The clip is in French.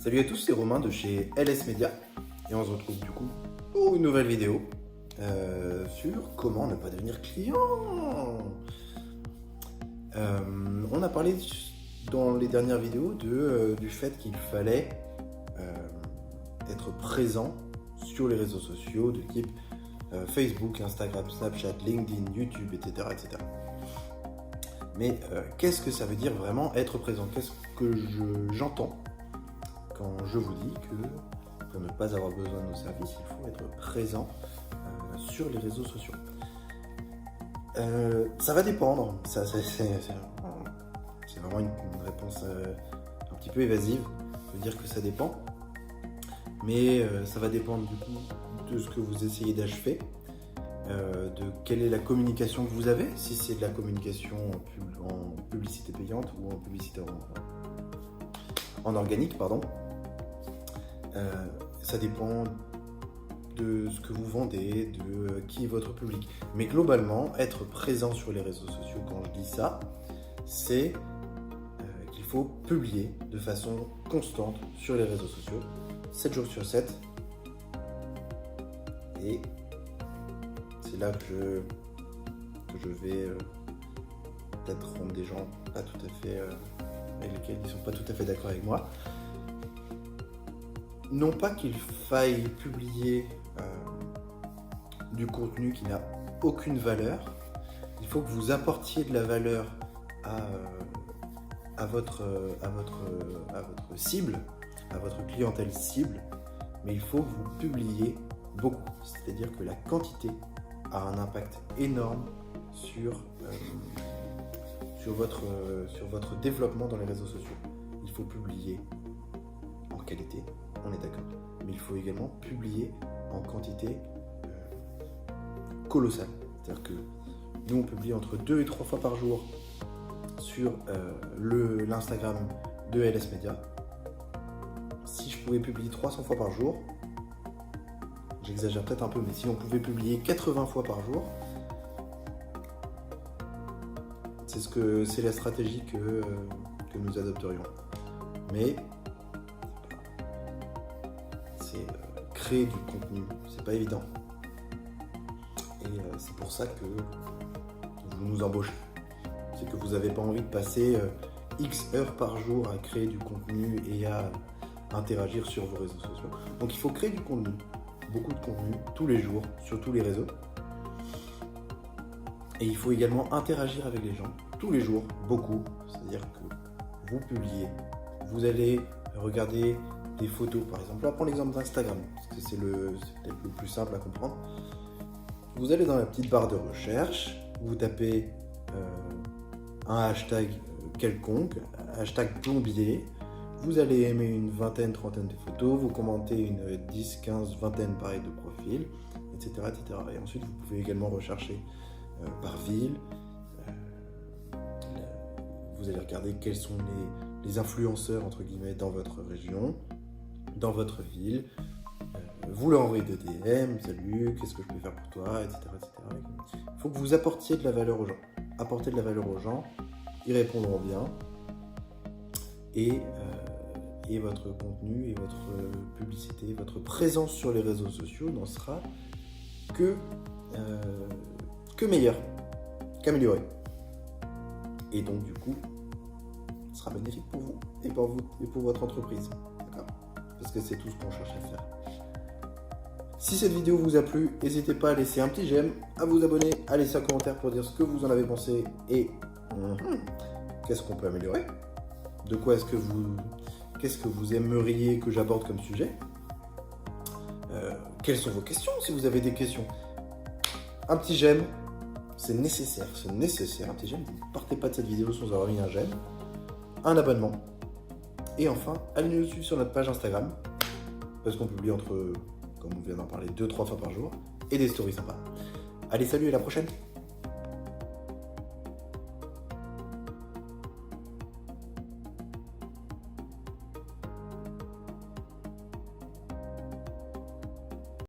Salut à tous, c'est Romain de chez LS Media et on se retrouve du coup pour une nouvelle vidéo sur comment ne pas devenir client. On a parlé dans les dernières vidéos du fait qu'il fallait être présent sur les réseaux sociaux de type Facebook, Instagram, Snapchat, LinkedIn, YouTube, etc. etc. Mais qu'est-ce que ça veut dire vraiment être présent? Qu'est-ce que j'entends quand je vous dis que pour ne pas avoir besoin de nos services, il faut être présent sur les réseaux sociaux? Ça va dépendre. C'est vraiment une réponse un petit peu évasive de dire que ça dépend. Mais ça va dépendre du coup de ce que vous essayez d'achever, de quelle est la communication que vous avez, si c'est de la communication en publicité payante ou en publicité en organique, pardon. Ça dépend de ce que vous vendez, de qui est votre public. Mais globalement, être présent sur les réseaux sociaux, quand je dis ça, c'est qu'il faut publier de façon constante sur les réseaux sociaux, 7 jours sur 7. Et c'est là que je vais peut-être rendre des gens pas tout à fait avec lesquels ils ne sont pas tout à fait d'accord avec moi. Non pas qu'il faille publier du contenu qui n'a aucune valeur, il faut que vous apportiez de la valeur à votre cible, à votre clientèle cible, mais il faut que vous publiez beaucoup. C'est-à-dire que la quantité a un impact énorme sur votre développement dans les réseaux sociaux. Il faut publier en qualité, on est d'accord, mais il faut également publier en quantité colossale. C'est-à-dire que nous, on publie entre 2 et 3 fois par jour sur l'Instagram de LS Media. Si je pouvais publier 300 fois par jour, j'exagère peut-être un peu, mais si on pouvait publier 80 fois par jour, c'est la stratégie que nous adopterions. Mais c'est créer du contenu, c'est pas évident. Et c'est pour ça que vous nous embauchez. C'est que vous n'avez pas envie de passer X heures par jour à créer du contenu et à interagir sur vos réseaux sociaux. Donc il faut créer du contenu, beaucoup de contenu, tous les jours, sur tous les réseaux. Et il faut également interagir avec les gens, tous les jours, beaucoup. C'est-à-dire que vous publiez, vous allez regarder des photos, par exemple. Là, prends l'exemple d'Instagram, parce que c'est peut-être le plus simple à comprendre. Vous allez dans la petite barre de recherche, vous tapez un hashtag quelconque, hashtag plombier, vous allez aimer une vingtaine, trentaine de photos, vous commentez une 10, 15, vingtaine pareil de profils, etc., etc. Et ensuite, vous pouvez également rechercher par ville. Vous allez regarder quels sont les influenceurs, entre guillemets, dans votre région, dans votre ville. Vous leur envoyez des DM, salut, qu'est-ce que je peux faire pour toi, etc., etc. Il faut que vous apportiez de la valeur aux gens. Apporter de la valeur aux gens, ils répondront bien. Et votre contenu et votre publicité, votre présence sur les réseaux sociaux n'en sera que meilleur, qu'amélioré. Et donc du coup, ce sera bénéfique pour vous et pour votre entreprise. D'accord ? Parce que c'est tout ce qu'on cherche à faire. Si cette vidéo vous a plu, n'hésitez pas à laisser un petit j'aime, à vous abonner, à laisser un commentaire pour dire ce que vous en avez pensé et qu'est-ce qu'on peut améliorer. De quoi qu'est-ce que vous aimeriez que j'aborde comme sujet? Quelles sont vos questions si vous avez des questions? Un petit j'aime, c'est nécessaire, un petit j'aime. Ne partez pas de cette vidéo sans avoir mis un j'aime, un abonnement. Et enfin, allez nous suivre sur notre page Instagram, parce qu'on publie comme on vient d'en parler, 2-3 fois par jour, et des stories sympas. Allez, salut, à la prochaine!